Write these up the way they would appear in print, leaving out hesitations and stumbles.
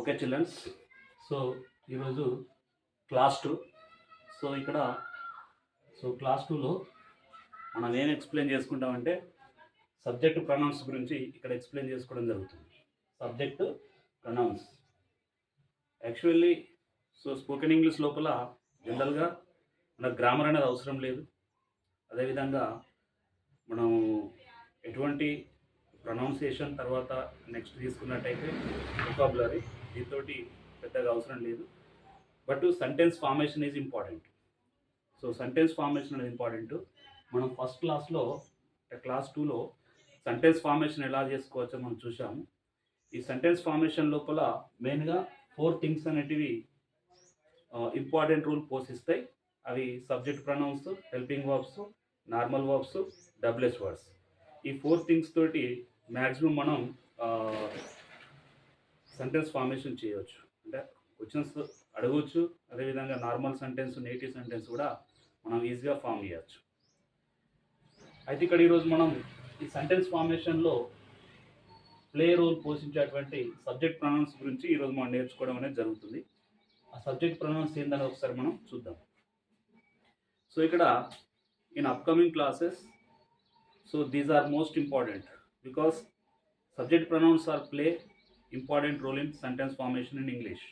Okay childrens. So ఈరోజు class 2. So ఇక్కడ class 2లో మనం ఏం ఎక్స్ప్లెయిన్ చేసుకుంటామంటే సబ్జెక్ట్ ప్రొనౌన్స్ గురించి ఇక్కడ ఎక్స్ప్లెయిన్ చేసుకోవడం జరుగుతుంది. Subject pronouns actually spoken English లోపల జనరల్గా మనకు గ్రామర్ అనేది అవసరం లేదు. అదేవిధంగా మనం ఎటువంటి ప్రొనౌన్సియేషన్ తర్వాత నెక్స్ట్ తీసుకున్నట్టయితే వొకాబులరీ దీంతోటి పెద్దగా అవసరం లేదు. But sentence formation is important. So sentence formation అనేది ఇంపార్టెంట్. మనం ఫస్ట్ క్లాస్లో క్లాస్ 2లో సెంటెన్స్ ఫార్మేషన్ ఎలా చేసుకోవచ్చో మనం చూసాము. ఈ సెంటెన్స్ ఫార్మేషన్ లోపల మెయిన్గా 4 థింగ్స్ అనేటివి ఇంపార్టెంట్ రోల్ పోషిస్తాయి. అవి subject pronouns, helping verbs, normal verbs, WS words. ఈ 4 థింగ్స్ తోటి మ్యాక్సిమం మనం సెంటెన్స్ ఫార్మేషన్ చేయవచ్చు. అంటే క్వశ్చన్స్ అడగవచ్చు, అదేవిధంగా నార్మల్ సెంటెన్స్, నేటివ్ సెంటెన్స్ కూడా మనం ఈజీగా ఫామ్ చేయవచ్చు. అయితే ఇక్కడ ఈరోజు మనం ఈ సెంటెన్స్ ఫార్మేషన్లో ప్లే రోల్ పోషించేటువంటి సబ్జెక్ట్ ప్రొనౌన్స్ గురించి ఈరోజు మనం నేర్చుకోవడం అనేది జరుగుతుంది. ఆ సబ్జెక్ట్ ప్రొనౌన్స్ ఏందని ఒకసారి మనం చూద్దాం. సో ఇక్కడ in upcoming classes these are most important because subject pronouns are play important role in sentence formation in English.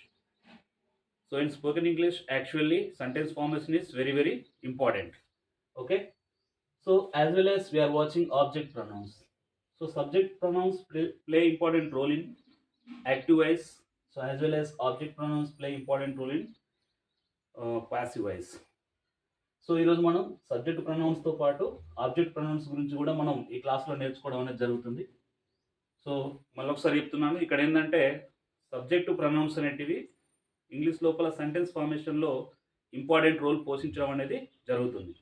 So in spoken English actually sentence formation is very very important. Okay, so as well as we are watching object pronouns. So subject pronouns play important role in active voice, so as well as object pronouns play important role in passive voice. So ఈరోజు మనం subject ప్రొనౌన్స్తో పాటు object pronounce గురించి కూడా మనం ఈ క్లాస్లో నేర్చుకోవడం అనేది జరుగుతుంది. సో మళ్ళీ ఒకసారి చెప్తున్నాను, ఇక్కడ ఏంటంటే సబ్జెక్ట్ ప్రొనౌన్స్ అనేటివి ఇంగ్లీష్ లోపల సెంటెన్స్ ఫార్మేషన్లో ఇంపార్టెంట్ రోల్ పోషించడం అనేది జరుగుతుంది.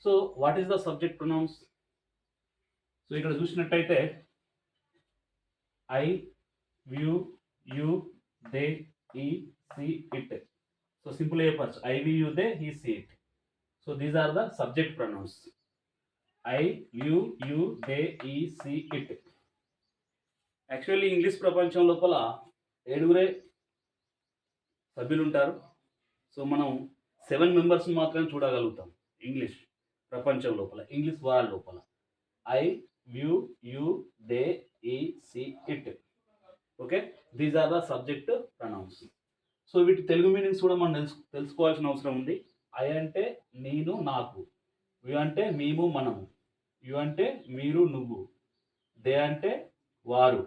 So what is the subject pronouns? So ఇక్కడ చూసినట్టయితే I, you, you, they, he, she, it. So simple చెప్పచ్చు, I, we, you, they, he, she, it. So these are the subject pronouns. I, you, they, he, she, it. Actually English ప్రపంచం లోపల 7 సభ్యులు ఉంటారు. So మనం 7 మెంబర్స్ని మాత్రమే చూడగలుగుతాం English ప్రపంచం లోపల, ఇంగ్లీష్ వరల్డ్ లోపల. I, you, they, he, she, it. Okay, these are the subject pronouns. So వీటి తెలుగు మీనింగ్స్ కూడా మనం తెలుసుకోవాల్సిన అవసరం ఉంది. ఐ అంటే నేను, నాకు. యు అంటే మేము, మనము. యు అంటే మీరు, నువ్వు. దే అంటే వారు.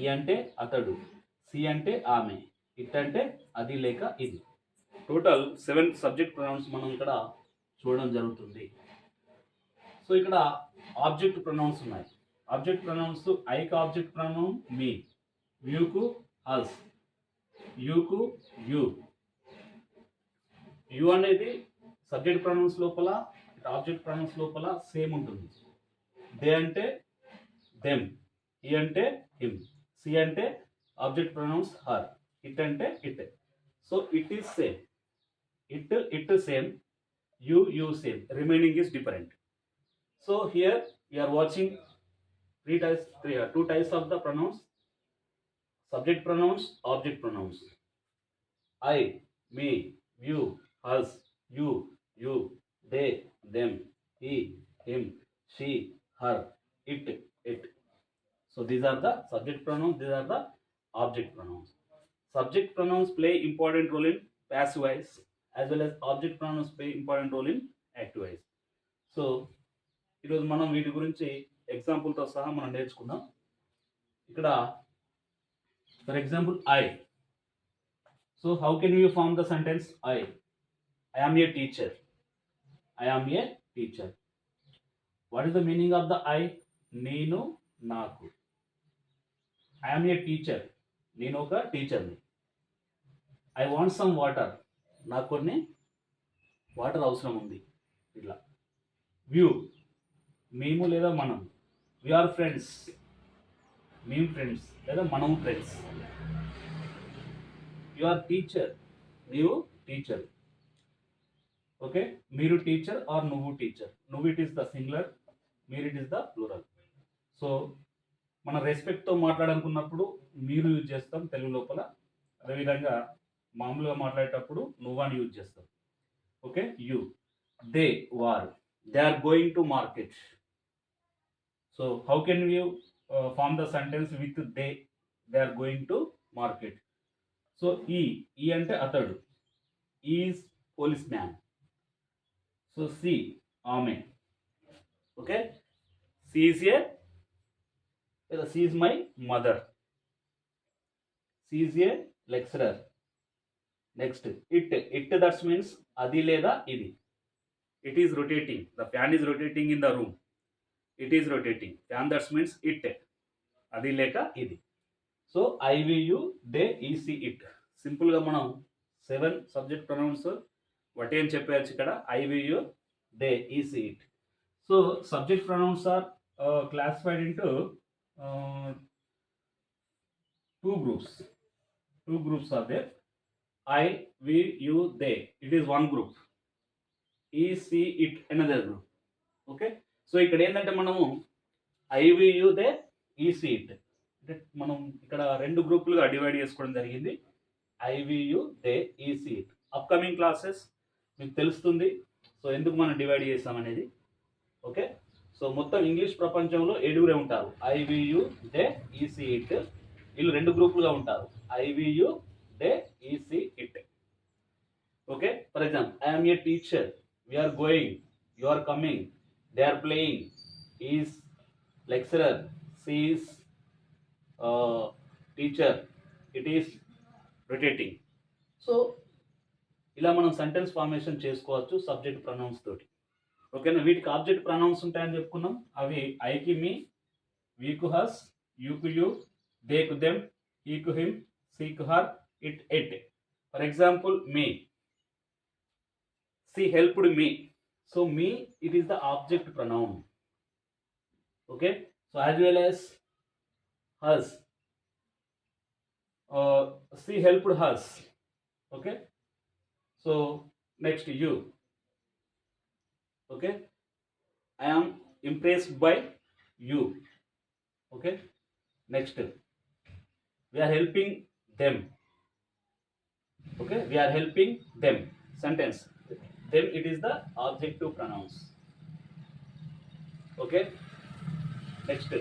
ఈ అంటే అతడు. సి అంటే ఆమె. ఇట్ అంటే అది లేక ఇది. టోటల్ 7 సబ్జెక్ట్ ప్రొనౌన్స్ మనం ఇక్కడ చూడడం జరుగుతుంది. సో ఇక్కడ ఆబ్జెక్ట్ ప్రొనౌన్స్ ఉన్నాయి. ఆబ్జెక్ట్ ప్రొనౌన్స్ ఐకు ఆబ్జెక్ట్ ప్రొనౌన్ మీ, వ్యూకు అస్, యూకు యూ. యు అనేది సబ్జెక్ట్ ప్రొనౌన్స్ లోపల, ఆబ్జెక్ట్ ప్రొనౌన్స్ లోపల సేమ్ ఉంటుంది. దే అంటే దెమ్, ఈ అంటే హిమ్, సి అంటే ఆబ్జెక్ట్ ప్రొనౌన్స్ హర్, ఇట్ అంటే it. So it is same, it same, you same, remaining is different. So here we are watching 2 types of the pronouns: subject pronouns, object pronouns. I, me, you, us, you, they, them, he, him, she, her, it. So these are the subject pronouns, these are the object pronouns. Subject pronouns play important role in passive voice, as well as object pronouns play important role in active voice. So ఈరోజు మనం వీటి గురించి ఎగ్జాంపుల్తో సహా మనం నేర్చుకుందాం. ఇక్కడ for example I. So how can you form the sentence I am a teacher. I am a teacher. What is the meaning of the I? నేను, నాకు. I am a teacher. నేను ఒక టీచర్ని. I want some water. నాకు కొన్ని water అవసరం ఉంది. ఇట్లా. వ్యూ, మేము లేదా మనం. we are friends. మేము ఫ్రెండ్స్ లేదా మనం ఫ్రెండ్స్. you are teacher. నీవు టీచర్. ఓకే, మీరు టీచర్ ఆర్ నువ్వు టీచర్. నువ్వు ఇట్ ఈస్ ద సింగులర్, మీరు it is the plural. So మన రెస్పెక్ట్తో మాట్లాడాలనుకున్నప్పుడు మీరు యూజ్ చేస్తాం తెలుగు లోపల. అదేవిధంగా మామూలుగా మాట్లాడేటప్పుడు నువ్వు అని యూజ్ చేస్తాం. Okay, you. దే వారు, they are going to market. So how can you form the sentence with they are going to market? So he అంటే అతడు, is police man. So she ఆమె. ఓకే, సి ఈజ్ ఏ, లేదా she is my mother. She is a lecturer. Next it that's means అది లేదా ఇది. It is rotating, the fan is rotating in the room. It is rotating, fan that's means it, అది లేక ఇది. So I we you they he she it. సింపుల్గా మనం 7 subject pronouns వాటి అని చెప్పేయచ్చు ఇక్కడ. I we you they he she it. So subject pronouns are classified into 2 groups. 2 groups are there. I, we, you, they. It is one group. E, C, it another group. Okay. So ఇక్కడ ఏంటంటే మనము I we you they he she it అంటే మనం ఇక్కడ 2 గ్రూపులుగా divide చేసుకోవడం జరిగింది. I we you they he she it. Upcoming classes మీకు తెలుస్తుంది సో ఎందుకు మనం డివైడ్ చేస్తామనేది. ఓకే, సో మొత్తం ఇంగ్లీష్ ప్రపంచంలో 7 ఉంటారు. I we you they he she it. వీళ్ళు 2 గ్రూపులుగా ఉంటారు. I we you they he she it. Okay, for example I am A teacher, we are going, you are coming, they are playing, he is lecturer, she is teacher, it is rotating. So ఇలా మనం sentence formation చేసుకోవచ్చు subject pronouns తోటి. ఓకేనా, వీటికి object pronouns ఉంటాయని చెప్పుకున్నాం. అవి ఐకి మీ, వీకు హస్, యూకు యూ, దేకు దెమ్, హీకు హిమ్, సీకు her, it it. For example me, she helped me. So me, it is the object pronoun. Okay, so as well as us, she helped us. Okay, so next you. Okay, I am impressed by you. Okay, next we are helping them. Okay, we are helping them. Sentence, then it is the objective pronouns. Okay, next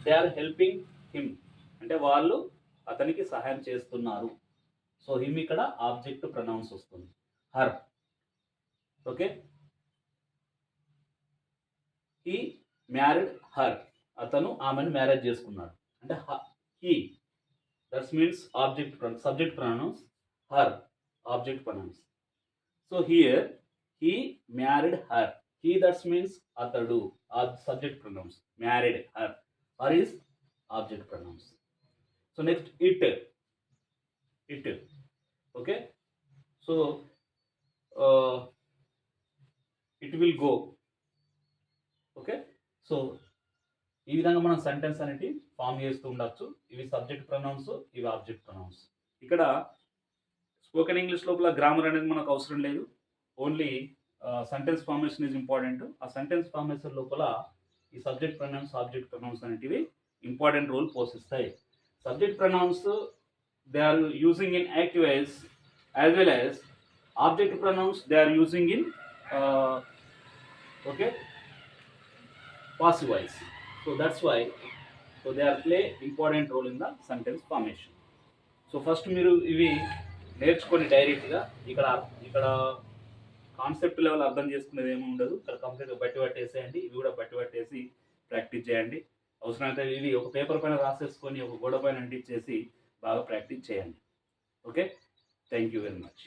they are helping him అంటే వాళ్ళు అతనికి సహాయం చేస్తున్నారు. So him ఇక్కడ objective pronouns వస్తుంది. Her. Okay, he married her, అతను ఆమెను marriage చేసుకున్నాడు అంటే he that's means object subject pronouns. Her object pronouns. So here he married her. He that means atadu, subject pronouns. Married her. Her is object pronouns. So next it. Okay. So it will go. Okay. So ఈ విధంగా మనం sentence అనేది form చేస్తూ ఉండొచ్చు. ఇవి subject pronouns, ఇవి object pronouns. ఇక్కడ spoken English లోపల గ్రామర్ అనేది మనకు అవసరం లేదు. Only sentence formation is important. ఆ సెంటెన్స్ ఫార్మేషన్ లోపల ఈ సబ్జెక్ట్ ప్రొనౌన్స్, ఆబ్జెక్ట్ ప్రొనౌన్స్ అనేటివి ఇంపార్టెంట్ రోల్ పోషిస్తాయి. Subject pronouns they are using in active voice as well as object pronouns they are using in okay passive voice. So that's why so they are play important role in the sentence formation. So first మీరు ఇవి నేర్చుకొని డైరెక్ట్గా ఇక్కడ concept level అర్థం చేసుకునేది ఏమి ఉండదు. ఇక్కడ కంప్లీట్గా బట్టి పట్టేసేయండి. ఇవి కూడా బట్టి పట్టేసి ప్రాక్టీస్ చేయండి. అవసరమైతే ఇవి ఒక పేపర్ పైన రాసేసుకొని ఒక గోడ పైన అంటించేసి బాగా ప్రాక్టీస్ చేయండి. Okay, thank you very much.